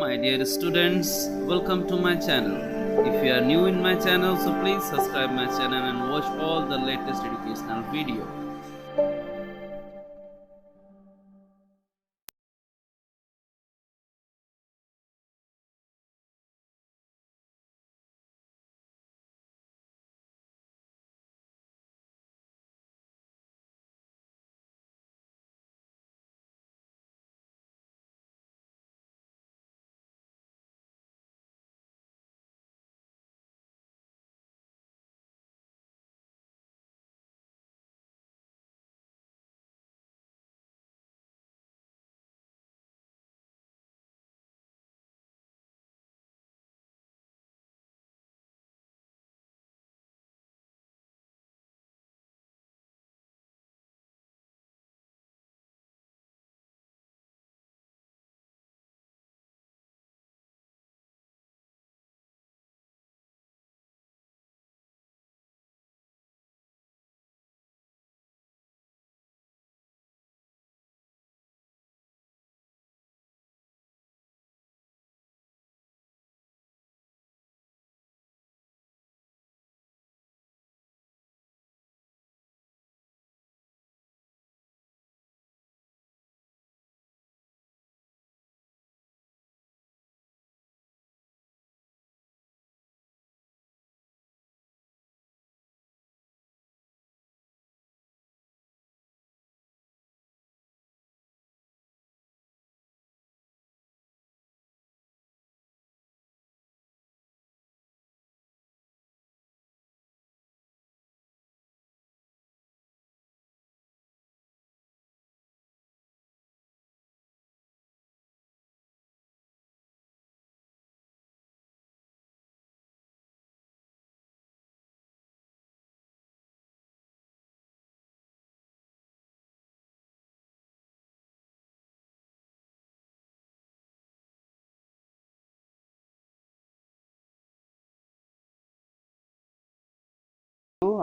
my dear students, welcome to my channel. If you are new in my channel, so please subscribe my channel and watch all the latest educational video.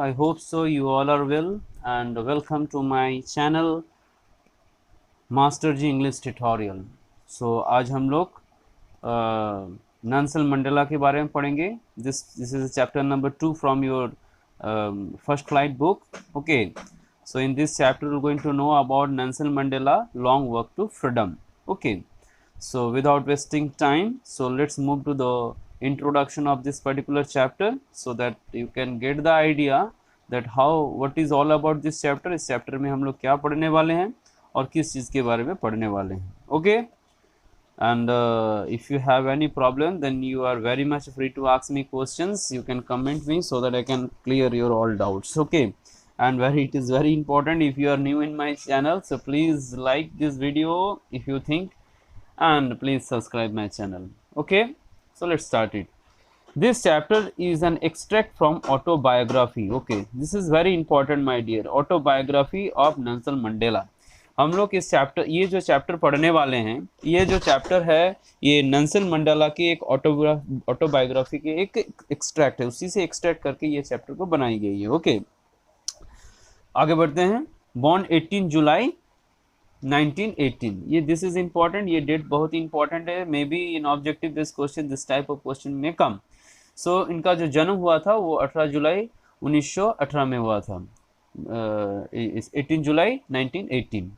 I hope so you all are well and welcome to my channel master ji English tutorial. So आज हम लोग Nelson Mandela के बारे में पढ़ेंगे. This is chapter number 2 from your first flight book. Okay, so in this chapter we're going to know about Nelson Mandela long walk to freedom. Okay, so without wasting time, so let's move to the introduction of this particular chapter so that you can get the idea that what is all about this chapter. इस chapter में हम लोग क्या पढ़ने वाले हैं और किस चीज़ के बारे में पढ़ने वाले हैं. Okay, and if you have any problem then you are very much free to ask me questions. You can comment me so that I can clear your all doubts. Okay, and it is very important, if you are new in my channel, so please like this video if you think, and please subscribe my channel. Okay, so let's start it. This chapter is an extract from autobiography. Okay, this is very important my dear, autobiography of Nelson Mandela. हम लोग इस chapter, ये जो chapter पढ़ने वाले हैं, ये जो चैप्टर है ये नेल्सन मंडेला की एक ऑटोबायोग्राफी के एक एक्सट्रैक्ट है, उसी से एक्सट्रैक्ट करके ये चैप्टर को बनाई गई है. ओके, आगे बढ़ते हैं. बॉर्न 18 जुलाई 1918. ये दिस इज इंपॉर्टेंट, ये डेट बहुत इंपॉर्टेंट है. May be in objective this question, this type of question में कम. सो इनका जो जन्म हुआ था वो 18 जुलाई 1918 में हुआ था. 18 जुलाई 1918.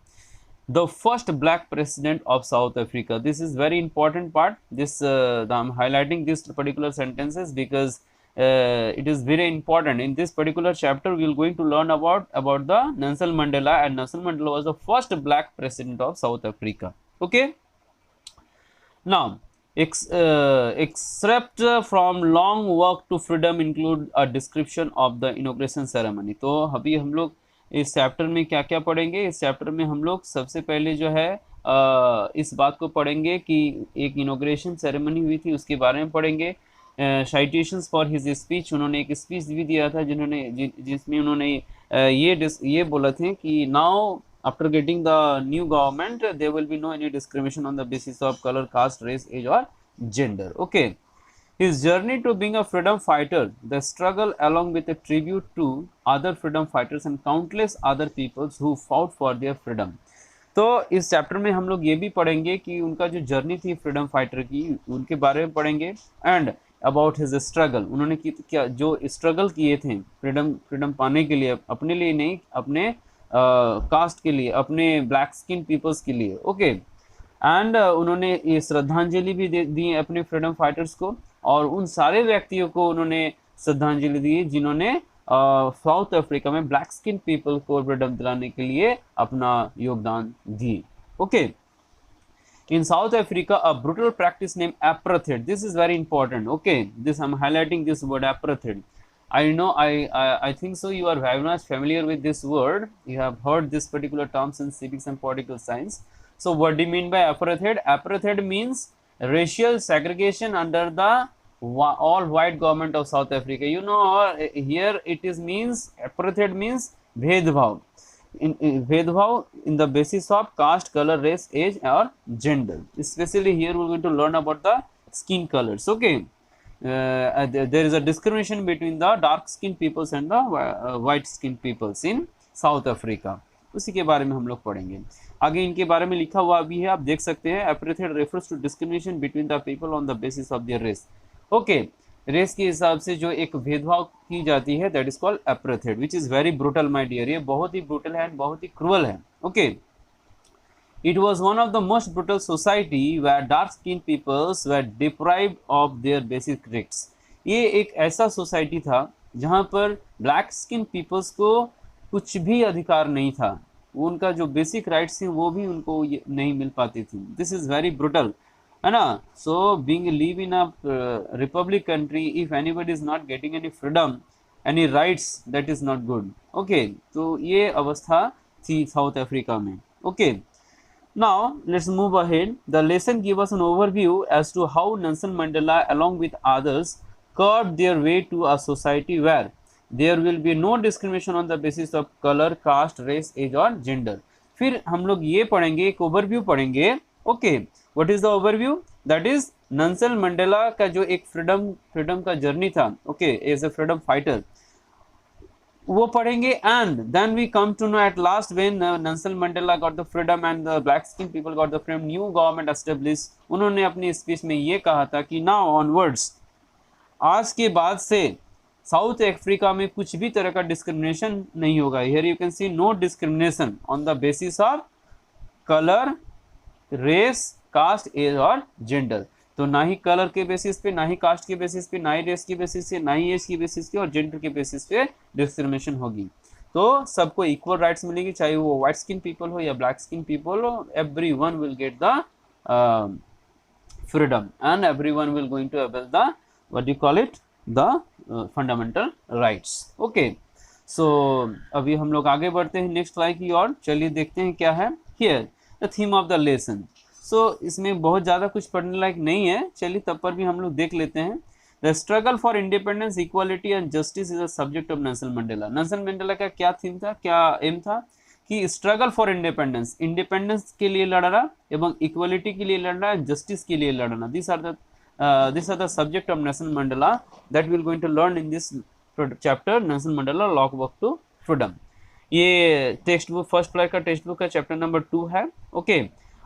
The first black president of South Africa. This is very important part. This I'm highlighting these particular sentences because it is very important. In this particular chapter we are going to learn about the Nelson Mandela, and Nelson Mandela was the first black president of South Africa. Okay, now excerpt from long walk to freedom include a description of the inauguration ceremony. तो अभी हम लोग इस chapter में क्या क्या पढ़ेंगे. इस चैप्टर में हम लोग सबसे पहले जो है इस बात को पढ़ेंगे कि एक इनॉग्रेशन सेरेमनी हुई थी, उसके बारे में पढ़ेंगे. साइटेशंस फॉर हिज स्पीच, उन्होंने एक स्पीच भी दिया था जिसमें उन्होंने ये बोला थे कि now after getting the new government there will be no any discrimination on the basis of colour, caste, race, age और gender. Okay, his journey to being a freedom fighter, the struggle along with a tribute to other freedom fighters and countless other peoples who fought for their freedom. तो इस chapter में हम लोग ये भी पढ़ेंगे कि उनका जो जर्नी थी फ्रीडम फाइटर की, उनके बारे में पढ़ेंगे, एंड अबाउट हिज स्ट्रगल, उन्होंने क्या जो स्ट्रगल किए थे फ्रीडम फ्रीडम पाने के लिए, अपने लिए नहीं, अपने कास्ट के लिए, अपने ब्लैक स्किन पीपल्स के लिए। ओके, एंड उन्होंने ये श्रद्धांजलि भी दी अपने फ्रीडम फाइटर्स को, और उन सारे व्यक्तियों को उन्होंने श्रद्धांजलि दी जिन्होंने साउथ अफ्रीका में ब्लैक स्किन पीपल को फ्रीडम दिलाने के लिए अपना योगदान दिए। Okay, in South Africa a brutal practice named apartheid, this is very important. Okay, this I'm highlighting this word apartheid. I know, I think so you are very much familiar with this word, you have heard this particular terms in civics and political science. So what do you mean by apartheid? Apartheid means racial segregation under the all white government of South Africa. You know, here it is means apartheid means bhedbhav, in भेदभाव in the basis of caste, color, race, age or gender. Especially here we are going to learn about the skin colors. Okay, there is a discrimination between the dark skin peoples and the white skin peoples in South Africa. उसी के बारे में हम लोग पढ़ेंगे। आगे इनके बारे में लिखा हुआ भी है, आप देख सकते हैं। Apartheid refers to discrimination between the people on the basis of their race. Okay, race के हिसाब से जो एक भेदभाव की जाती है, that is called apartheid, which is very brutal my dear, ये बहुत ही ब्रूटल है, बहुत ही क्रूअल है। Okay, it was one of the most brutal society where dark skin peoples were deprived of their basic rights. ये एक ऐसा सोसाइटी था जहां पर ब्लैक स्किन पीपल्स को कुछ भी अधिकार नहीं था, उनका जो बेसिक राइट्स थी वो भी उनको नहीं मिल पाती थी। दिस इज वेरी ब्रूटल, है ना। So being live in a republic country, if anybody is not getting any freedom, any rights, that is not good. Okay, तो ये अवस्था थी साउथ अफ्रीका में। Okay, now let's move ahead. The lesson gives us an overview as to how Nelson Mandela along with others carved their way to a society where there will be no discrimination on the basis of color, caste, race, age or gender. फिर हम लोग ये पढ़ेंगे, एक overview पढ़ेंगे। Okay, what is the overview? That is Nelson Mandela का जो एक फ्रीडम का जर्नी था, okay, as a freedom fighter, वो पढ़ेंगे। And then we come to know at last when Nelson Mandela got the freedom and the black skin people got the freedom, new government establish. उन्होंने अपनी speech में ये कहा था कि now onwards, आज के बाद से साउथ अफ्रीका में कुछ भी तरह का डिस्क्रिमिनेशन नहीं होगा। Here you can see no discrimination on the basis of colour, race, caste, age और जेंडर। तो ना ही कलर के बेसिस पे, ना ही कास्ट के बेसिस पे, ना ही रेस की बेसिस पे, ना ही एज की बेसिस पे और जेंडर के बेसिस पे डिस्क्रिमिनेशन होगी। तो सबको इक्वल राइट्स मिलेगी, चाहे वो व्हाइट स्किन पीपल हो या ब्लैक स्किन पीपल हो, everyone will get the freedom and everyone will going to avail the what you call it, the fundamental rights. Okay, so अभी हम लोग आगे बढ़ते हैं नेक्स्ट स्लाइड की ओर। चलिए देखते हैं क्या है here the theme of the lesson. So इसमें बहुत ज़्यादा कुछ पढ़ने लायक नहीं है, चलिए तब पर भी हम लोग देख लेते हैं। The struggle for independence, equality and justice is a subject of Nelson Mandela. Nelson Mandela का क्या थीम था, क्या एम था कि स्ट्रगल फॉर इंडिपेंडेंस, इंडिपेंडेंस के लिए लड़ना एवं इक्वालिटी के लिए लड़ना, जस्टिस के लिए लड़ना। This are the subject of Nelson Mandela that we will going to learn in this chapter, Nelson Mandela long walk to freedom. ये टेक्स्ट बुक, फर्स्ट क्लास का टेक्स्ट बुक का चैप्टर नंबर 2 है। Okay,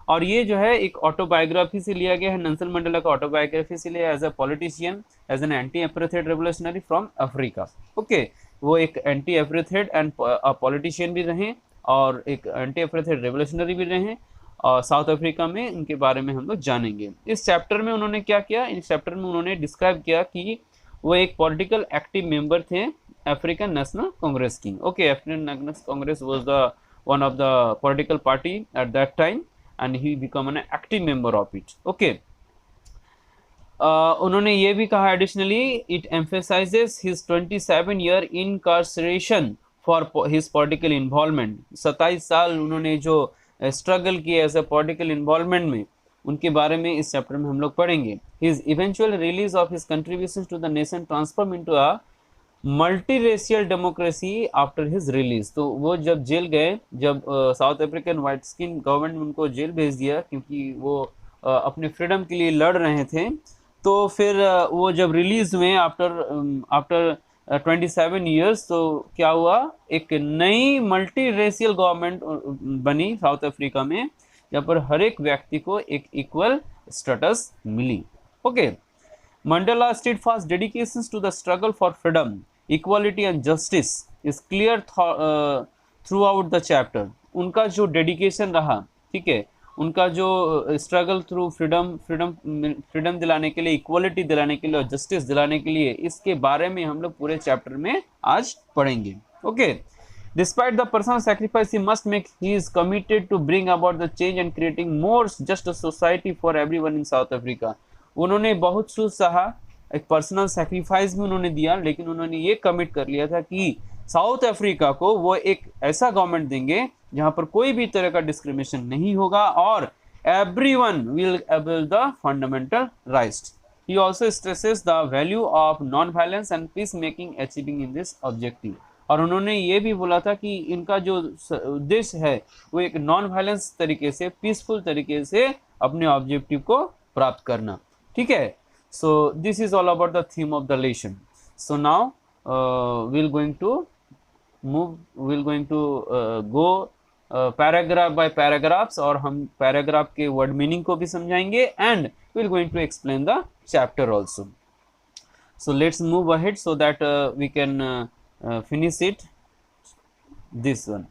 और ये जो है एक autobiography से लिया गया है, नेल्सन मंडेला का ऑटोबायोग्राफी से लिया, as a politician, as an anti apartheid revolutionary from Africa. Okay, वो एक एंटी एपरेथेड एंड पॉलिटिशियन भी रहे और एक एंटी एपरेथेड रेवोल्यूशनरी भी रहे, और साउथ अफ्रीका में इनके बारे में हम लोग जानेंगे। इस चैप्टर में उन्होंने क्या किया, इस चैप्टर में उन्होंने डिस्क्राइब किया कि वो एक पॉलिटिकल एक्टिव मेंबर थे अफ्रीकन नेशनल कांग्रेस की। Okay, African national Congress was the one of the political party at that time and he become an active member of it. Okay, उन्होंने ये भी कहा additionally, it emphasizes his 27-year incarceration for his political involvement। 27 साल उन्होंने जो struggle किया as a political involvement में, उनके बारे में इस चैप्टर में हम लोग पढ़ेंगे। his eventual release of his contributions to the nation transformed into a multi racial democracy after his release. तो वो जब जेल गए, जब south African white skin government ने उनको जेल भेज दिया क्योंकि वो अपने फ्रीडम के लिए लड़ रहे थे, तो फिर वो जब रिलीज हुए आफ्टर 27 ईयर्स, तो क्या हुआ, एक नई मल्टी रेशियल गवर्नमेंट बनी साउथ अफ्रीका में, जहाँ पर हर एक व्यक्ति को एक इक्वल स्टेटस मिली। Okay, Mandela steadfast dedications to the struggle for freedom, equality and justice is clear throughout the chapter. उनका जो डेडिकेशन रहा, ठीक है, उनका जो स्ट्रगल थ्रू फ्रीडम दिलाने के लिए, इक्वालिटी दिलाने के लिए और जस्टिस दिलाने के लिए, इसके बारे में हम लोग पूरे चैप्टर में आज पढ़ेंगे। Okay, Despite the personal sacrifice he must make, he is committed to bring about the change and creating more just a society for everyone in South Africa. उन्होंने बहुत कुछ सहा, एक पर्सनल सैक्रिफाइस भी उन्होंने दिया, लेकिन उन्होंने ये कमिट कर लिया था कि साउथ अफ्रीका को वो एक ऐसा गवर्नमेंट देंगे जहां पर कोई भी तरह का डिस्क्रिमिनेशन नहीं होगा और everyone will avail the fundamental rights. He also stresses the value of non violence and peace making achieving in this objective. और उन्होंने ये भी बोला था कि इनका जो उद्देश्य है वो एक नॉन वायलेंस तरीके से, पीसफुल तरीके से अपने ऑब्जेक्टिव को प्राप्त करना, ठीक है। So this is all about the theme of the lesson. So now we'll going to go paragraph by paragraphs, और हम पैराग्राफ के वर्ड मीनिंग को भी समझाएंगे and we'll going to explain the chapter also. So let's move ahead so that we can finish it. This one,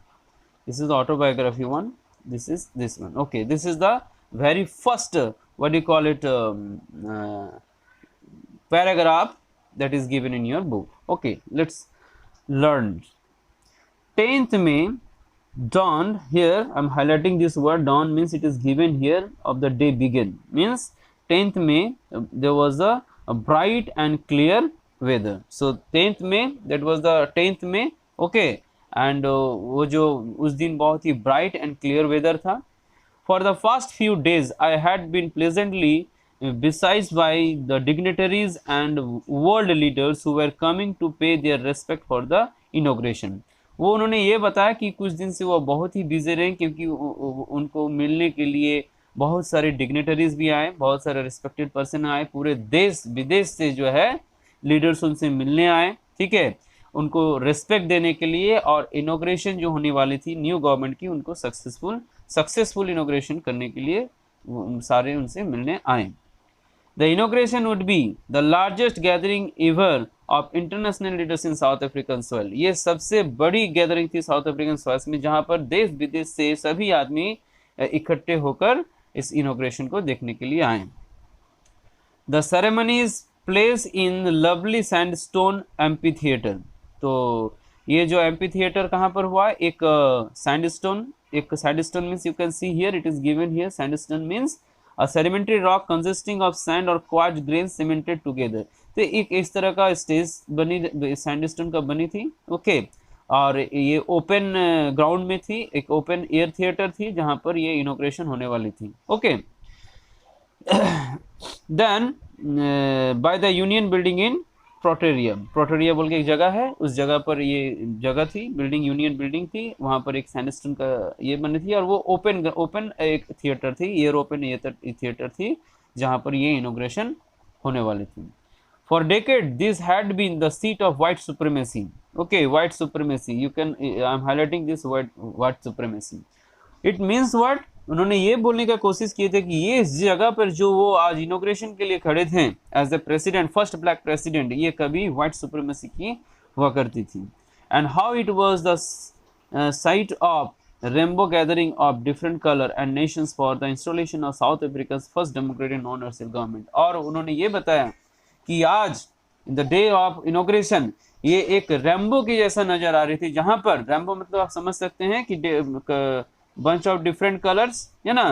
this is the autobiography one, this is this one. Okay, this is the very first what do you call it, paragraph that is given in your book. Okay, let's learn. 10th May dawn, here I am highlighting this word dawn, means it is given here of the day begin, means 10th May there was a bright and clear weather. So 10th May, that was the 10th May. Okay, and वो जो उस दिन बहुत ही bright and clear weather था. For the first few days I had been pleasantly besieged by the dignitaries and world leaders who were coming to pay their respect for the inauguration. वो उन्होंने ये बताया कि कुछ दिन से वो बहुत ही बिजी रहे, क्योंकि उनको मिलने के लिए बहुत सारे डिग्नेटरीज भी आए, बहुत सारे रिस्पेक्टेड पर्सन आए, पूरे देश विदेश से जो है लीडर्स उनसे मिलने आए, ठीक है, उनको रिस्पेक्ट देने के लिए, और इनॉग्रेशन जो होने वाली थी न्यू गवर्नमेंट की, उनको सक्सेसफुल इनॉग्रेशन करने के लिए सारे उनसे मिलने आए। The inauguration would be the largest gathering ever of international leaders in south African soil. ये सबसे बड़ी गैदरिंग थी साउथ अफ्रीकन सॉइल में, जहां पर देश विदेश से सभी आदमी इकट्ठे होकर इस इनॉग्रेशन को देखने के लिए आए। The ceremonies place in lovely sandstone amphi theatre. तो ये जो एम्पी थिएटर कहाँ पर हुआ, एक sandstone means you can see here it is given here, sandstone means a sedimentary rock consisting of sand और क्वार्ट्ज ग्रेन सीमेंटेड टुगेदर। तो एक इस तरह का स्टेज बनी सैंडस्टोन का बनी थी। ओके, और ये ओपन ग्राउंड में थी, एक ओपन एयर थिएटर थी जहां पर ये इनॉग्रेशन होने वाली थी। Okay, then by the union building in Pretoria बोल के एक जगह है, उस जगह पर ये जगह थी, बिल्डिंग यूनियन बिल्डिंग थी, वहां पर एक सैंडस्टोन का ये बनी थी, और वो ओपन एक थिएटर थी, एयर ओपन थिएटर थी जहां पर ये इनॉग्रेशन होने वाली थी। For decades, this had been the seat of white supremacy. Okay, white supremacy. You can, I'm highlighting this word, white supremacy. It means what? उन्होंने ये बोलने का कोशिश की थी कि ये इस जगह पर जो वो आज इनॉग्रेशन के लिए खड़े थे as a president, first black president, ये कभी व्हाइट सुप्रीमेसी की हुआ करती थी। And how it was the site of rainbow gathering of different colour and nations for the installation of South Africa first democratic non racial government. और उन्होंने ये बताया कि आज in the day of inauguration ये एक रेनबो की जैसा नजर आ रही थी, जहां पर रेनबो मतलब आप समझ सकते हैं कि bunch of different colors, है ना,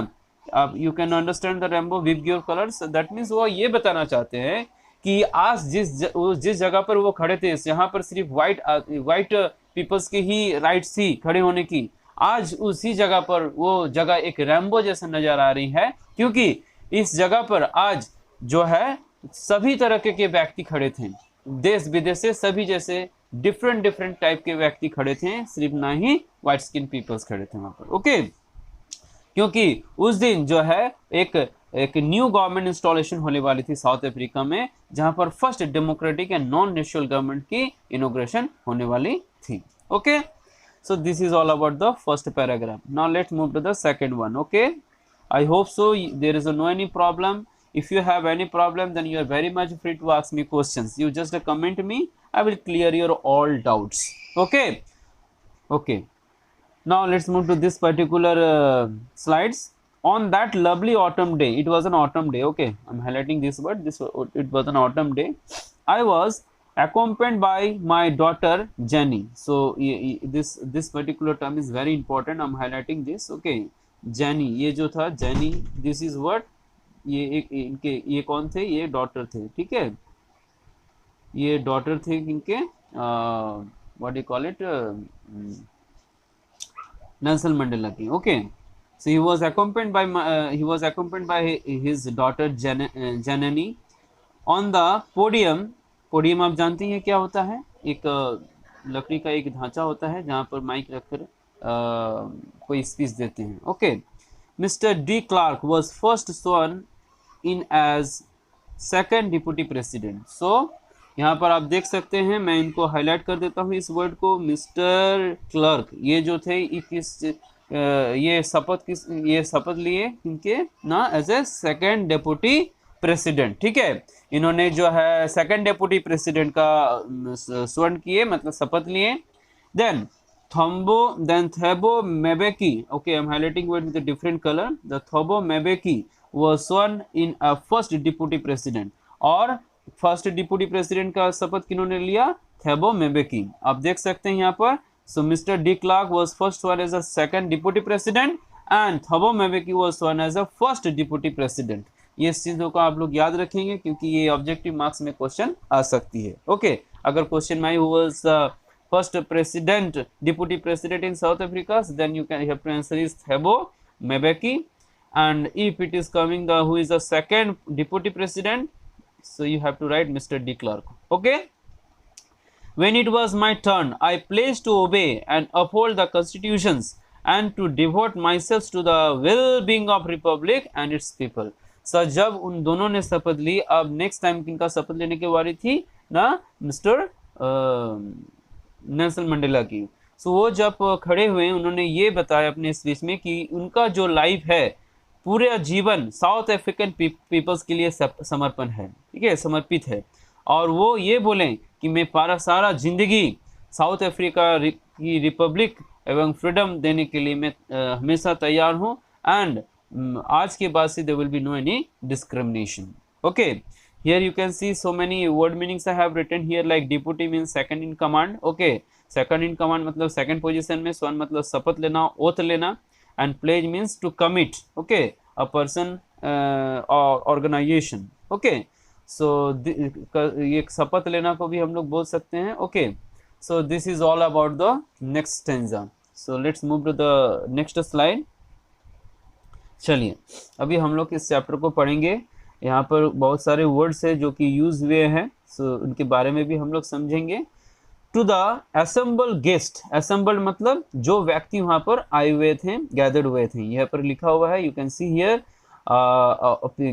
आप you can understand the rainbow with your colors, that means वो ये बताना चाहते हैं कि आज जिस जगह पर वो खड़े थे, यहाँ पर सिर्फ वाइट पीपल्स की ही राइट्स थी खड़े होने की, आज उसी जगह पर वो जगह एक रेनबो जैसा नजर आ रही है, क्योंकि इस जगह पर आज जो है सभी तरह के व्यक्ति खड़े थे, देश विदेश से सभी जैसे डिफरेंट टाइप के व्यक्ति खड़े थे, सिर्फ ना ही व्हाइट स्किन पीपल्स खड़े थे वहां पर। ओके, क्योंकि उस दिन जो है एक एक न्यू गवर्नमेंट इंस्टॉलेशन होने वाली थी साउथ अफ्रीका में, जहां पर first democratic and non national government की इनॉग्रेशन होने वाली थी। Okay, so this is all about the first paragraph. Now let's move to the second one. Okay, I hope so there is no any problem. If you have any problem, then you are very much free to ask me questions. You just comment me, I will clear your all doubts. Okay, okay, now let's move to this particular slides. On that lovely autumn day, it was an autumn day. Okay, I'm highlighting this word, it was an autumn day. I was accompanied by my daughter Jenny. So this particular term is very important, I'm highlighting this. Okay, Jenny, ये जो था Jenny, this is what, ये एक इनके ये कौन थे, ये डॉटर थे, ठीक है, ये डॉटर थे इनके what you call it, Nelson Mandela की. Okay, so he was accompanied by his daughter Janani on the podium. Podium आप जानती हैं क्या होता है, एक लकड़ी का एक ढांचा होता है जहां पर माइक रखकर कोई स्पीच देते हैं. Okay, Mister de Klerk was first sworn in as second deputy president. So यहाँ पर आप देख सकते हैं, मैं इनको हाईलाइट कर देता हूँ इस वर्ड को. मिस्टर क्लर्क ये जो थे ये शपथ लिए इनके ना as a second deputy president. ठीक है, इन्होंने जो है सेकंड डेप्यूटी प्रेसिडेंट का स्वर्ण किए, मतलब शपथ लिए. Then Thabo Mbeki, okay I am highlighting word with different colour. The Thabo Mbeki was sworn in a first deputy president. और फर्स्ट डिप्यूटी प्रेसिडेंट का शपथ किन्होंने लिया, थेबो मेबेकी. आप देख सकते हैं यहाँ पर. So Mister de Klerk was first sworn as a second deputy president and Thabo Mbeki was sworn as a first deputy president. ये चीजों को आप लोग याद रखेंगे क्योंकि ये ऑब्जेक्टिव मार्क्स में क्वेश्चन आ सकती है. ओके, अगर क्वेश्चन में who was first president deputy president in South Africa, then you can have to answer is Thabo Mbeki. And if it is coming the who is the second deputy president, so you have to write Mr. D. Clark. Okay, when it was my turn, I pledged to obey and uphold the constitutions and to devote myself to the well-being of republic and its people. So जब उन दोनों ने शपथ ली, अब next time किनका शपथ लेने की बारी थी ना, मिस्टर नेल्सन मंडेला की. सो वो जब खड़े हुए उन्होंने ये बताया अपने स्पीच में कि उनका जो लाइफ है पूरे जीवन साउथ अफ्रीकन पीपल्स के लिए समर्पण है, ठीक है, समर्पित है. और वो ये बोलें कि मैं सारा जिंदगी साउथ अफ्रीका की रिपब्लिक एवं फ्रीडम देने के लिए मैं हमेशा तैयार हूँ. एंड आज के बाद से there will be no any discrimination. Okay, here you can see so many word meanings I have written here, like deputy means second in command. Okay, second in command मतलब सेकंड पोजीशन में. स्वर्ण मतलब शपथ लेना, oath लेना. And pledge means to commit, okay, a person or organization. Okay, so ये शपथ लेना को भी हम लोग बोल सकते हैं. Okay, so this is all about the next stanza. So let's move to the next slide. चलिए अभी हम लोग इस चैप्टर को पढ़ेंगे. यहाँ पर बहुत सारे वर्ड्स है जो कि यूज हुए हैं, so उनके बारे में भी हम लोग समझेंगे. To the assemble guest, assemble मतलब जो व्यक्ति वहां पर आए हुए थे, गैदर्ड हुए थे. यहाँ पर लिखा हुआ है, you can see here,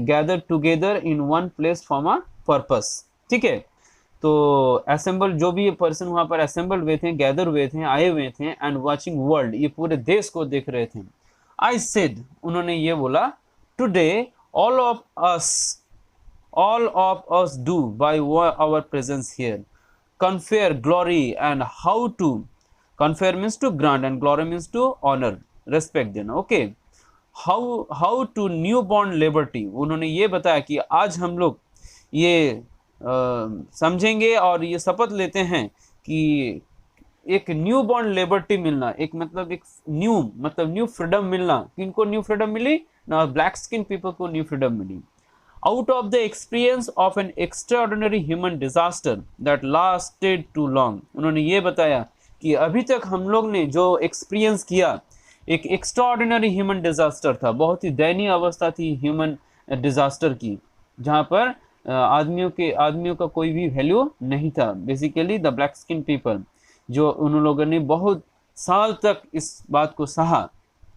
gather together in one place for a purpose. ठीक है, तो असेंबल जो भी पर्सन वहां पर असेंबल हुए थे, गैदर हुए थे, आए हुए थे. एंड वाचिंग वर्ल्ड, ये पूरे देश को देख रहे थे. आई सेड, उन्होंने ये बोला, today all of us do by our presence here confer glory and how to confer means to grant and glory means to honor, respect देना. okay, how to newborn liberty. उन्होंने ये बताया कि आज हम लोग ये समझेंगे और ये शपथ लेते हैं कि एक न्यू बॉर्न लिबर्टी मिलना, एक मतलब एक न्यू फ्रीडम मिलना. किनको न्यू फ्रीडम मिली ना, ब्लैक स्किन पीपल को न्यू फ्रीडम मिली. Out of the experience of an extraordinary human disaster that lasted too long. उन्होंने ये बताया कि अभी तक हम लोग ने जो एक्सपीरियंस किया एक एक्स्ट्राऑर्डिनरी ह्यूमन डिजास्टर था, बहुत ही दयनीय अवस्था थी ह्यूमन डिजास्टर की, जहाँ पर आदमियों का कोई भी वैल्यू नहीं था. Basically the black skin people, जो उन लोगों ने बहुत साल तक इस बात को सहा,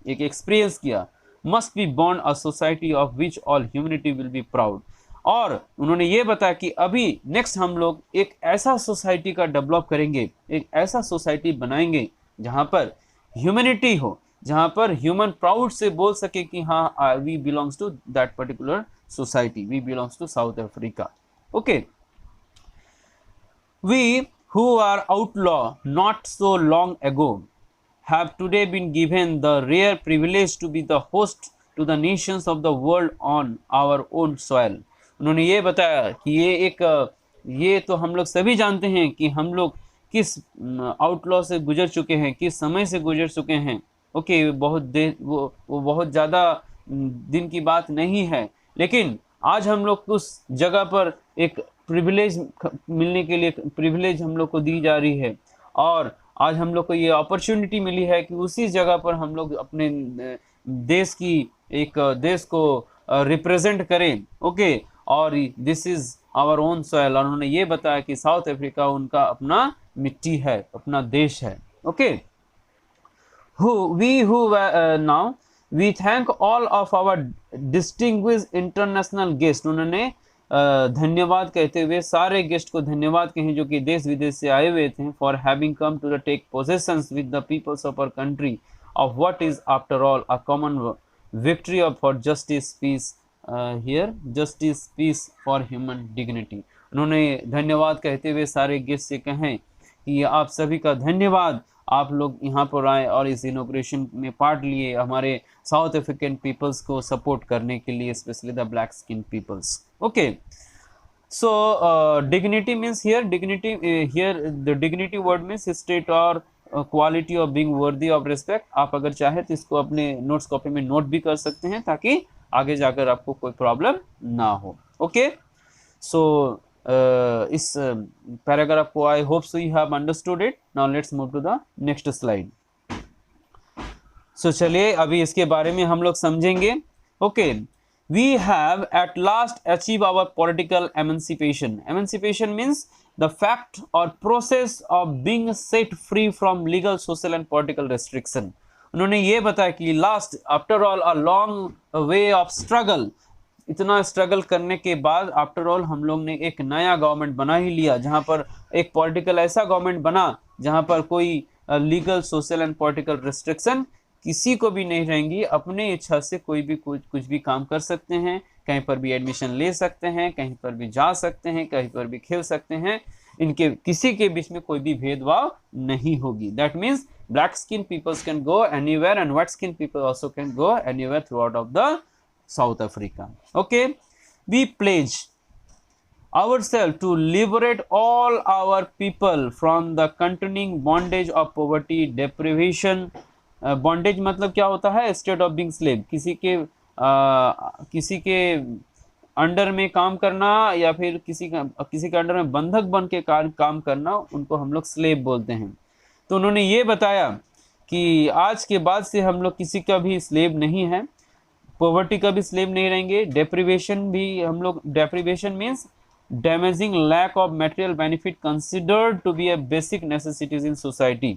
एक एक्सपीरियंस किया. must be born a society of which all humanity will be proud। और उन्होंने ये बताया कि अभी नेक्स्ट हम लोग एक ऐसा सोसाइटी का डेवलप करेंगे, एक ऐसा सोसाइटी बनाएंगे जहां पर ह्यूमैनिटी हो, जहां पर ह्यूमन प्राउड से बोल सके कि हाँ we belongs to that particular society, we belongs to South Africa. Okay, we who are outlaw not so long ago have today been given the rare privilege to be the host to the nations of the world on our own soil। उन्होंने ये बताया कि ये तो हम लोग सभी जानते हैं कि हम लोग किस आउटलॉ से गुजर चुके हैं, किस समय से गुजर चुके हैं। ओके, वो बहुत ज़्यादा दिन की बात नहीं है, लेकिन आज हम लोग उस जगह पर एक प्रिविलेज मिलने के लिए प्रिविलेज हम लोग को दी जा रही है, और आज हम लोग को ये अपॉर्चुनिटी मिली है कि उसी जगह पर हम लोग अपने देश को रिप्रेजेंट करें। ओके, और this is our own soil. और उन्होंने ये बताया कि साउथ अफ्रीका उनका अपना मिट्टी है, अपना देश है। Okay, now we thank all of our distinguished international guests। उन्होंने धन्यवाद कहते हुए सारे गेस्ट को धन्यवाद कहें जो कि देश विदेश से आए हुए थे, for having come to the take possessions with the peoples of our country of what is after all a common victory of for justice peace here, justice peace for human dignity. उन्होंने धन्यवाद कहते हुए सारे guest से कहें कि आप सभी का धन्यवाद, आप लोग यहाँ पर आए और इस इनॉग्रेशन में पार्ट लिए, हमारे साउथ अफ्रीकन पीपल्स को सपोर्ट करने के लिए, specially the black skin peoples. Okay, so dignity means here the dignity word means state और quality of being worthy of respect. आप अगर चाहे तो इसको अपने नोट्स कॉपी में नोट भी कर सकते हैं ताकि आगे जाकर आपको कोई प्रॉब्लम ना हो। ओके, सो इस पैराग्राफ को I hope so you have understood it. Now let's move to the next slide. So चलिए अभी इसके बारे में हम लोग समझेंगे। Okay, we have at last achieve our political emancipation. Emancipation means the fact और process of being set free from legal, social and political restriction. उन्होंने ये बताया कि last after all a long way of struggle, इतना struggle करने के बाद after all हम लोग ने एक नया गवर्नमेंट बना ही लिया, जहां पर एक पॉलिटिकल ऐसा गवर्नमेंट बना जहां पर कोई legal, social and political restriction किसी को भी नहीं रहेंगी। अपने इच्छा से कोई भी कुछ भी काम कर सकते हैं, कहीं पर भी एडमिशन ले सकते हैं, कहीं पर भी जा सकते हैं, कहीं पर भी खेल सकते हैं। इनके किसी के बीच में कोई भी भेदभाव नहीं होगी। That means black skin peoples can go anywhere and white skin people also can go anywhere throughout of the South Africa. Okay, we pledge ourselves to liberate all our people from the continuing bondage of poverty, deprivation। bondage मतलब क्या होता है? State of being slave। किसी के under में काम करना या फिर किसी के अंडर में बंधक बन के काम करना, उनको हम लोग स्लेव बोलते हैं। तो उन्होंने ये बताया कि आज के बाद से हम लोग किसी का भी स्लेव नहीं है, पॉवर्टी का भी स्लेव नहीं रहेंगे। डेप्रिवेशन भी हम लोग, deprivation means damaging lack of material benefit considered to be a basic necessities in society.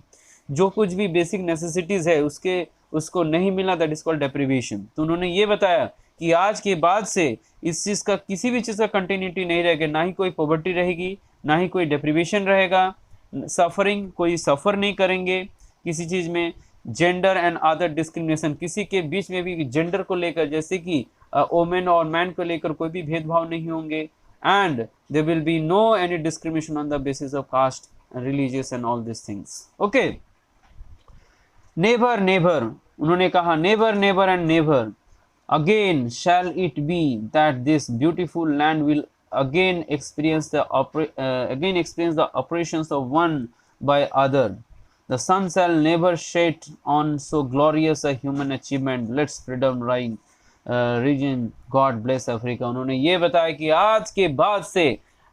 जो कुछ भी बेसिक नेसेसिटीज है उसको नहीं मिला, दैट इज कॉल्ड डेप्रिवेशन। तो उन्होंने ये बताया कि आज के बाद से इस चीज़ का, किसी भी चीज़ का कंटिन्यूटी नहीं रहेगा, ना ही कोई पॉवर्टी रहेगी, ना ही कोई डेप्रिवेशन रहेगा, सफरिंग, कोई सफ़र नहीं करेंगे किसी चीज़ में। जेंडर एंड अदर डिस्क्रिमिनेशन, किसी के बीच में भी जेंडर को लेकर, जैसे कि वोमेन और मैन को लेकर कोई भी भेदभाव नहीं होंगे। And there will be no any discrimination on the basis of caste, religious and all this things. Okay, never never, उन्होंने कहा never never and never again shall it be that this beautiful land will again experience the operations of one by other। The sun shall never shed on so glorious a human achievement। Let's freedom region, God bless Africa। उन्होंने ये बताया कि आज के बाद से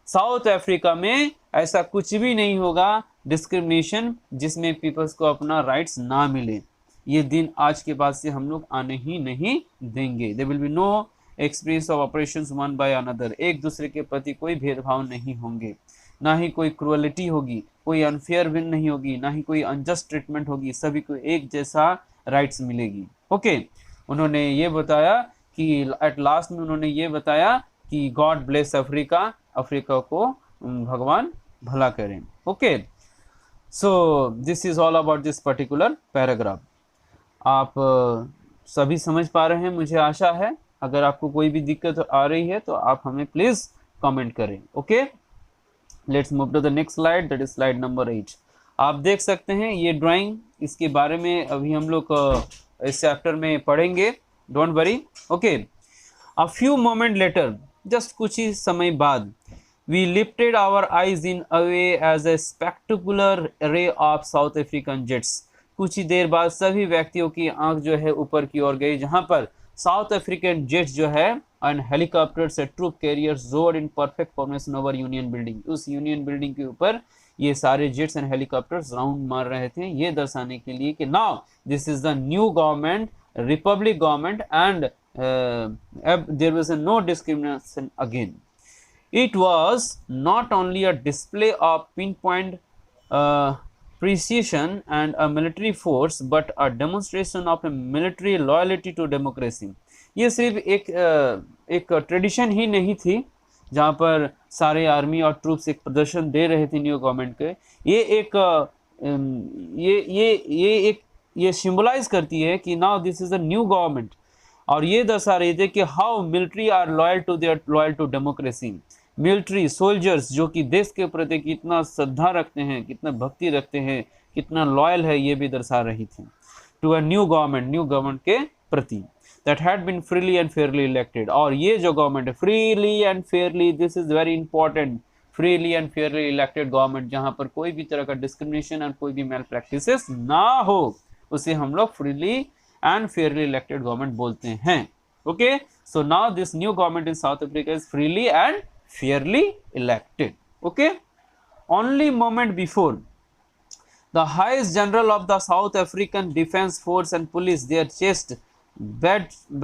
south Africa में ऐसा कुछ भी नहीं होगा डिस्क्रिमिनेशन जिसमें पीपल्स को अपना राइट्स ना मिले। ये दिन आज के बाद से हम लोग आने ही नहीं देंगे। There will be no experience of operations one by another। एक दूसरे के प्रति कोई भेदभाव नहीं होंगे, ना ही कोई क्रुअलिटी होगी, कोई अनफेयर विन नहीं होगी, ना ही कोई अनजस्ट ट्रीटमेंट होगी, सभी को एक जैसा राइट्स मिलेगी। ओके, उन्होंने ये बताया कि एट लास्ट में उन्होंने ये बताया कि गॉड ब्लेस अफ्रीका, अफ्रीका को भगवान भला करें। Okay, so this is all about this particular paragraph. आप सभी समझ पा रहे हैं मुझे आशा है। अगर आपको कोई भी दिक्कत आ रही है तो आप हमें प्लीज कमेंट करें। Okay, let's move to the next slide, that is slide number 8। आप देख सकते हैं ये ड्राइंग, इसके बारे में अभी हम लोग इस चैप्टर में पढ़ेंगे, don't worry. Okay, a few moment later, just कुछ ही समय बाद, we lifted our eyes in awe as a spectacular ray of South African jets. कुछ ही देर बाद सभी व्यक्तियों की आंख जो है ऊपर की ओर गई, जहां पर साउथ अफ्रीकन जेट्स जो है and helicopters and troop carriers rode in perfect formation over Union Building. उस यूनियन बिल्डिंग के ऊपर ये सारे जेट्स एंड हेलीकॉप्टर्स राउंड मार रहे थे, ये दर्शाने के लिए कि now this is the new government, republic government, and there was no discrimination again. It was not only a display of pinpoint precision and a military force, but a demonstration of a military loyalty to democracy. ये सिर्फ एक tradition ही नहीं थी जहाँ पर सारे army और troops एक प्रदर्शन दे रहे थे न्यू गवर्नमेंट के। ये सिंबलाइज करती है कि now this is a new government, और ये दर्शा रही थी कि how military are loyal to democracy. Military soldiers जो कि देश के प्रति कितना श्रद्धा रखते हैं, कितना भक्ति रखते हैं, कितना लॉयल है, ये भी दर्शा रही थी टू अ न्यू गवर्नमेंट के प्रति, that had been freely and fairly elected. और ये जो गवर्नमेंट है freely and fairly, this is very important, freely and fairly elected government, जहां पर कोई भी तरह का डिस्क्रिमिनेशन और कोई भी मेल प्रैक्टिसेस ना हो, उसे हम लोग freely and fairly elected government बोलते हैं। Okay, so now this new government in South Africa is freely and fairly elected. Okay, only moment before, the highest general of the South African Defence Force and police, their chest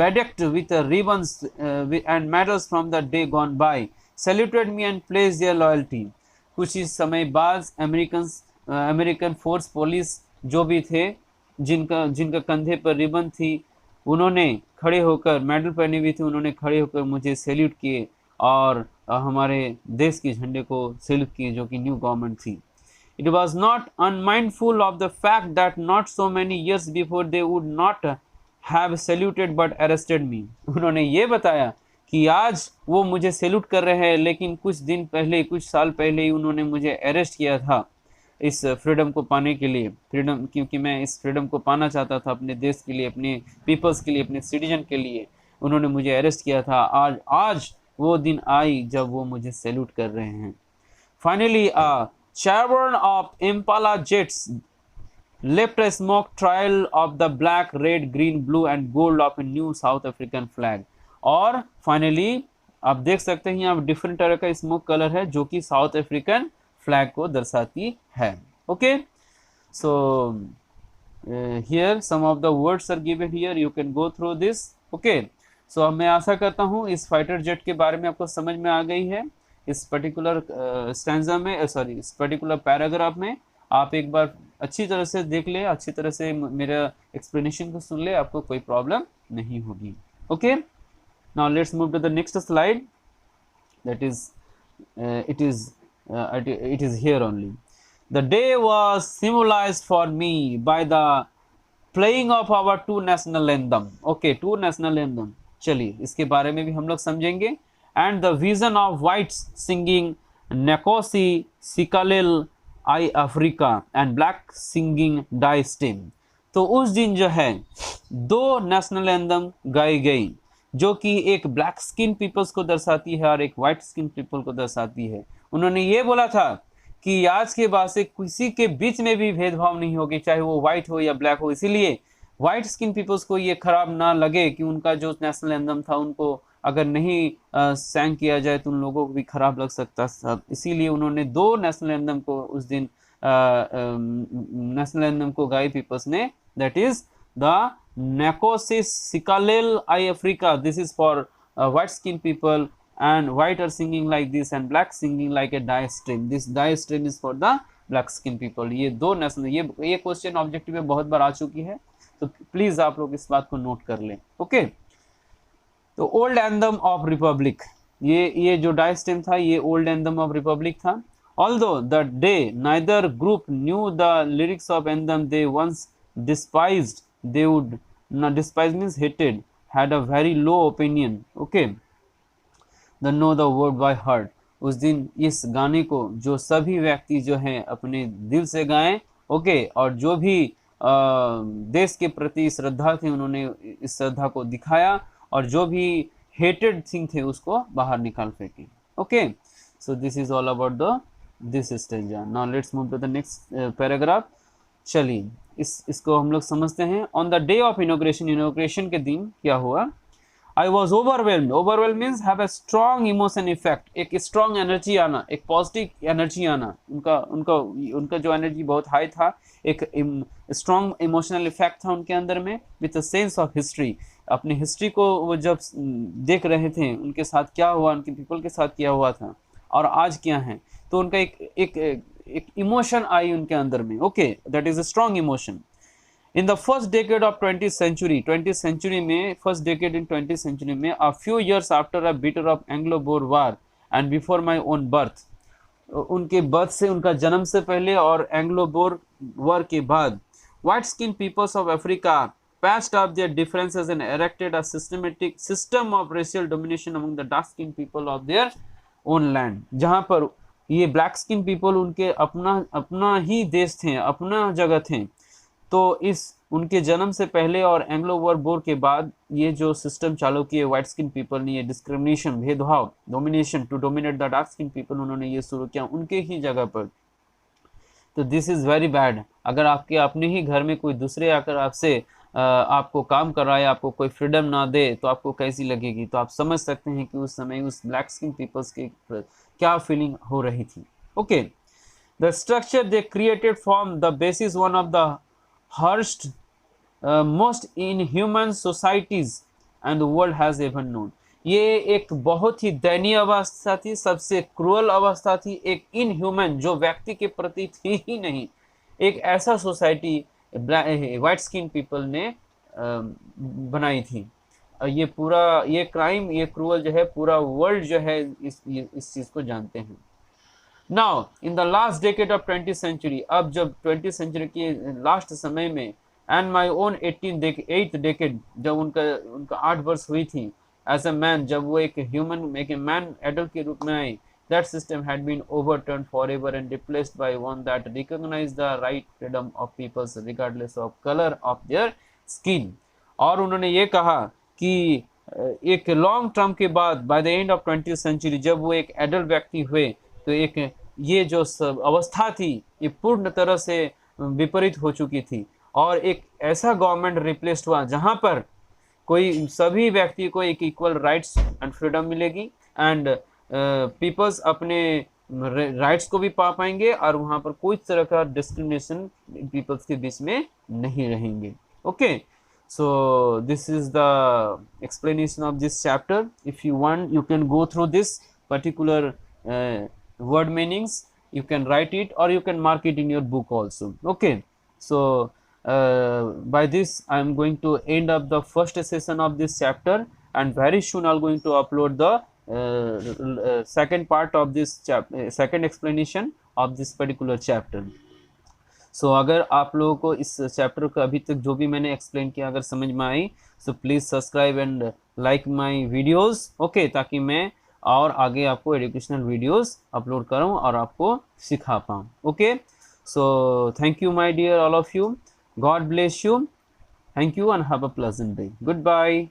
bedecked with ribbons and medals from the day gone by, saluted me and pledged their loyalty. कुछ ही समय बाद American force police जो भी थे, जिनका कंधे पर रिबन थी, उन्होंने खड़े होकर, मेडल पहने हुए थे, उन्होंने खड़े होकर मुझे सैल्यूट किए और हमारे देश के झंडे को सैल्यूट किए, जो कि न्यू गवर्नमेंट थी। It was not unmindful of the fact that not so many years before they would not have saluted but arrested me. उन्होंने ये बताया कि आज वो मुझे सैल्यूट कर रहे हैं, लेकिन कुछ दिन पहले, कुछ साल पहले ही उन्होंने मुझे अरेस्ट किया था इस फ्रीडम को पाने के लिए। फ्रीडम, क्योंकि मैं इस फ्रीडम को पाना चाहता था अपने देश के लिए, अपने पीपल्स के लिए, अपने सिटीजन के लिए, उन्होंने मुझे अरेस्ट किया था। आज वो दिन आई जब वो मुझे सैल्यूट कर रहे हैं। Finally a chevron of Impala jets left a smoke trail of the black, red, green, blue and gold of a new South African flag। और फाइनली आप देख सकते हैं यहाँ डिफरेंट तरह का स्मोक कलर है जो कि साउथ अफ्रीकन फ्लैग को दर्शाती है। Okay, so here some of the words are given here, you can go through this. Okay, so मैं आशा करता हूँ इस फाइटर जेट के बारे में आपको समझ में आ गई है। इस पर्टिकुलर स्टैंजा में, इस पर्टिकुलर पैराग्राफ में आप एक बार अच्छी तरह से देख ले, अच्छी तरह से मेरा एक्सप्लेनेशन को सुन ले, आपको कोई प्रॉब्लम नहीं होगी। Okay, now let's move to the next slide, that is it is here only. The day was symbolized for me by the playing of our two national anthem. Okay, two national anthem, चलिए इसके बारे में भी हम लोग समझेंगे। And the vision of whites singing Nkosi Sikelel iAfrika and black singing Die Stem. तो उस दिन जो है दो नेशनल एंथम गाई गई, जो कि एक ब्लैक स्किन पीपल्स को दर्शाती है और एक वाइट स्किन पीपल को दर्शाती है। उन्होंने ये बोला था कि आज के बाद से किसी के बीच में भी भेदभाव नहीं होगी, चाहे वो वाइट हो या ब्लैक हो। इसीलिए वाइट स्किन पीपल्स को ये खराब ना लगे कि उनका जो नेशनल एंथम था उनको अगर नहीं सैंग किया जाए तो उन लोगों को भी खराब लग सकता था। इसीलिए उन्होंने दो नेशनल एंथम को उस दिन नेशनल एंथम को गाई पीपल्स ने, that is the Nkosi Sikelel iAfrika, this is for white skin people, and white are singing like this and black singing like a diastream. This diastream is for the black skin people. ये दो national, ये question objective में बहुत बार आ चुकी है, तो please आप लोग इस बात को नोट कर लें। ओके, तो ओल्ड एंथम ऑफ रिपब्लिक, ये जो डायस्टेम था ये ओल्ड एंथम ऑफ रिपब्लिक था। Although the day neither group knew the lyrics of anthem they once despised, they would ना, despise means hated, had a very low opinion, okay, the know the word by heart। उस दिन इस गाने को जो सभी व्यक्ति जो हैं अपने दिल से गाएं, ओके, और जो भी देश के प्रति श्रद्धा थी उन्होंने इस श्रद्धा को दिखाया, और जो भी हेटेड थिंग थे उसको बाहर निकाल फेंके। Okay, so this is all about the this stanza. Now let's move to the next paragraph. चलिए इसको हम लोग समझते हैं। On the day of inauguration, inauguration के दिन क्या हुआ? I was overwhelmed, overwhelm means have a strong emotion effect, एक स्ट्रॉन्ग एनर्जी आना, एक पॉजिटिव एनर्जी आना, उनका जो एनर्जी बहुत हाई था, एक स्ट्रॉन्ग इमोशनल इफेक्ट था उनके अंदर में, with a sense of history. अपनी हिस्ट्री को वो जब देख रहे थे उनके साथ क्या हुआ, उनके पीपल के साथ क्या हुआ था और आज क्या है, तो उनका एक इमोशन आई उनके अंदर में। Okay, that is a strong emotion. In the first decade of 20th century, 20th century में, first decade in 20th century में, a few years after a bitter of Anglo Boer war and before my own birth, उनके birth से, उनका जन्म से पहले और Anglo Boer war के बाद, white skin peoples of Africa patched up their differences and erected a systematic system of racial domination among the dark skinned people of their own land। जहां पर ये ब्लैक स्किन पीपल उनके अपना ही देश थे, अपना जगह थे, तो इस उनके जन्म से पहले और एंग्लो बोर के बाद ये जो सिस्टम चालू किए व्हाइट स्किन पीपल ने, ये डिस्क्रिमिनेशन, भेदभाव, domination, to dominate the dark skin people, उन्होंने ये शुरू किया उनके ही जगह पर। तो दिस इज वेरी बैड। अगर आपके अपने ही घर में कोई दूसरे आकर आपसे आपको काम कर रहा है, आपको कोई फ्रीडम ना दे, तो आपको कैसी लगेगी? तो आप समझ सकते हैं कि उस समय उस ब्लैक स्किन पीपल्स की क्या फीलिंग हो रही थी। Okay, the structure they created form the basis one of the harshest most in human societies and the world has ever known. ये एक बहुत ही दयनीय अवस्था थी, सबसे क्रूअल अवस्था थी, एक इनह्यूमन, जो व्यक्ति के प्रति थी ही नहीं, एक ऐसा सोसाइटी व्हाइट स्किन पीपल ने बनाई थी। ये पूरा ये क्राइम, ये क्रूअल जो है पूरा वर्ल्ड जो है इस चीज को जानते हैं। Now in the last decade of 20th century, अब जब 20th सेंचुरी के लास्ट समय में, and my own 8th decade, जब उनका 8 वर्ष हुई थी, एज अ मैन, जब वो एक ह्यूमन, एक मैन एडल्ट के रूप में आए, that system had been overturned forever and replaced by one that recognized the right freedom of peoples regardless of color of their skin। और उन्होंने ये कहा कि एक लॉन्ग टर्म के बाद, by the end of 20th century, जब वो एक एडल्ट व्यक्ति हुए, तो एक ये जो अवस्था थी ये पूर्ण तरह से विपरीत हो चुकी थी, और एक ऐसा गवर्नमेंट रिप्लेस्ड हुआ जहां पर कोई सभी व्यक्ति को एक इक्वल राइट्स एंड फ्रीडम मिलेगी, एंड पीपल्स अपने राइट्स को भी पा पाएंगे, और वहां पर कोई तरह का डिस्क्रिमिनेशन पीपल्स के बीच में नहीं रहेंगे। Okay, so this is the explanation of this chapter. If you want you can go through this particular word meanings, you can write it or you can mark it in your book also। Okay, so by this I am going to end up the first session of this chapter, and very soon I am going to upload the second part of this second explanation of this particular chapter। so अगर आप लोगों को इस chapter का अभी तक जो भी मैंने एक्सप्लेन किया अगर समझ में आई, so please subscribe and like my videos। okay, ताकि मैं और आगे आपको एजुकेशनल वीडियोस अपलोड करूं और आपको सिखा पाऊं। Okay, so thank you my dear all of you, God bless you, thank you and have a pleasant day, good bye.